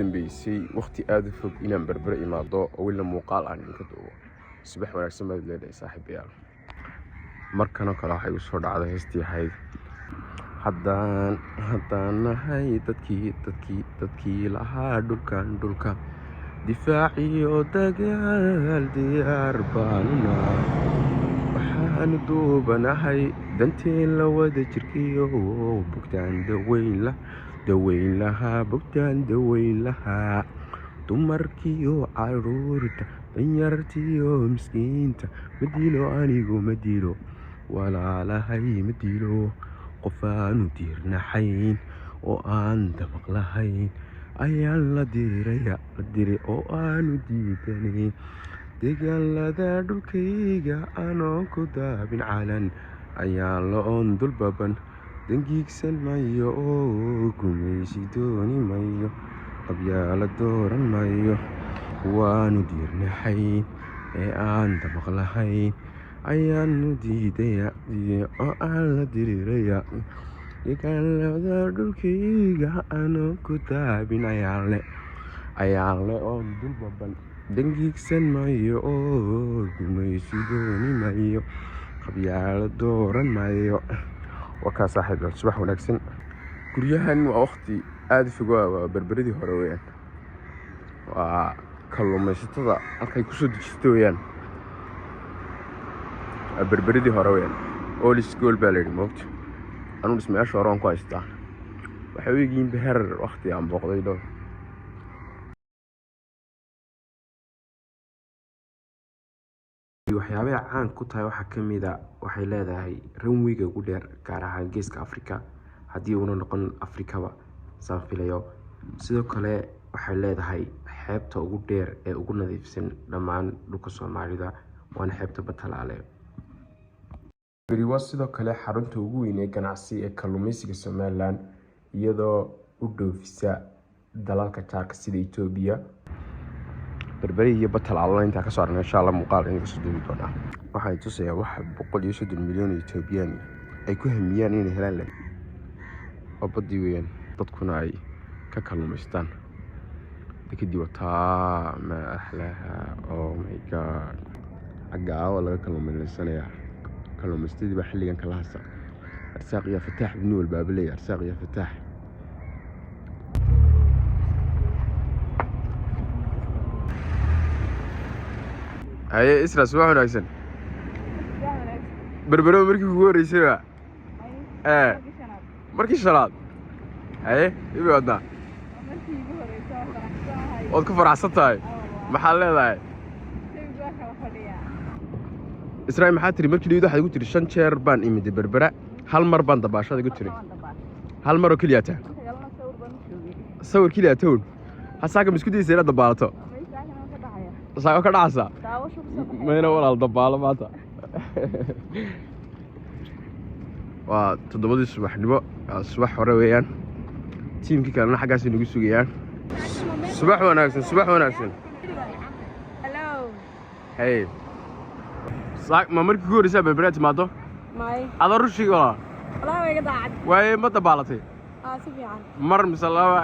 dambeysay waqti aad u fog inaan berbera imaado oo weli muuqaal aan idinka duubo. Subax wanaagsan baad leedahay saaxiibayaal. Markana kale waxay u soo dhacday heestii ahayd haddaan nahay dadkii lahaa dhulka difaaciyo dagaal diyaar baanu nahay waxaanu duubanahay danteen la wada jirkiyo bogtaan daweyn lahaa dumarkiyo caruurta danyartiyo miskiinta ma dilo walaalahay ma dilo qofaanu diirnaxayn oo aan dabaq lahayn ayaan la diray oo aanu diidanayn dagaalada dhulkayga anoo ku daabin calan ayaan la-oon dulbaban dangiigsan mayo oo gumaysi dooni mayo qabyaala dooran mayo waanu diirnaxayn ee aan dabaq lahayn ayaanu diidaya oo aan la diriraya dagaalada dhulkayga anoo ku daabin ayaan le oon dulbaban dangiigsan mayo oo gumaysi dooni mayo qabyaalo dooran mayo. Wakaa saaxiibayaal subax wanaagsan. Guryahan waa waqti aad u fog waa berberadii hore weeyaan. Waa kalluumaysatada halkay ku soo dejistay weeyaan. berberadii hore weeyaan. All school baa la yidhi moogta. Anu dhismayaasha hore aan ku haystaa. Waxay u yihiin beher waqti aan booqday dhow. waxyaabaha caan ku tahay waxaa ka mid ah waxay leedahay runwayga ugu dheer gaar ahaan geeska Afrika haddii uuna noqon Afrikaba saan filayo. Sidoo kale waxay leedahay xeebta ugu dheer ee ugu nadiifsan dhammaan dhulka Soomaalida waana xeebta Batalaale. Berberi waa sidoo kale xarunta ugu weyn ee ganacsi ee kalluumaysiga Somaliland iyadoo u dhoofisa dalalka jaarka sida Itoobiya. Berberi iyo Batalaale inta ka soo arnay insha Allah muuqaal in kasoo duubi doona. Waxay tusayaan wax 130 milyan oo Itoobiyaan ay ku hamiyaan inay helaan leh oo badii weeyaan dadkuna ay ka kalluumaystaan. Kadib wataa ma ahlaha oh my god agaawa laga kalluumaysanaya kalluumaystadii baa xilligan kala hasa arsaaq iyo fataax ibn walbaabley arsaaq iyo fataax haye isra subax wanaagsan. berbero markii ugu horeysay markii shanaad haye ibi wadna ood ku faraxsan tahay maxaa leedahay Israel maxaa tiri markii waxaad igu tiri 5 jeer baan imid berbera hal mar baan dabaashada igu tiri hal mar oo kaliya taa sawir kaliya toon hasaaga isku dayay inaad dabaalato saago ka dhacaysa meena walaal dabaalo maanta waa 7 subaxnimo subax hore weeyaan tiimkii kalena xaggaas inagu sugayaan. subax wanaagsan hello hey ma markii ugu horeysay berbera timaado may adoo rushiga walaal way ga daacad way ma dabaalatay si fiican mar misalaba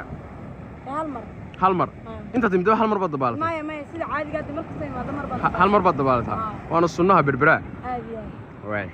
hal mar inta timid hal mar baad dabaalatay may sida caadiga ah markasta imaado mar baad hal mar baad dabaalata waana sunnaha berbera aad iyo way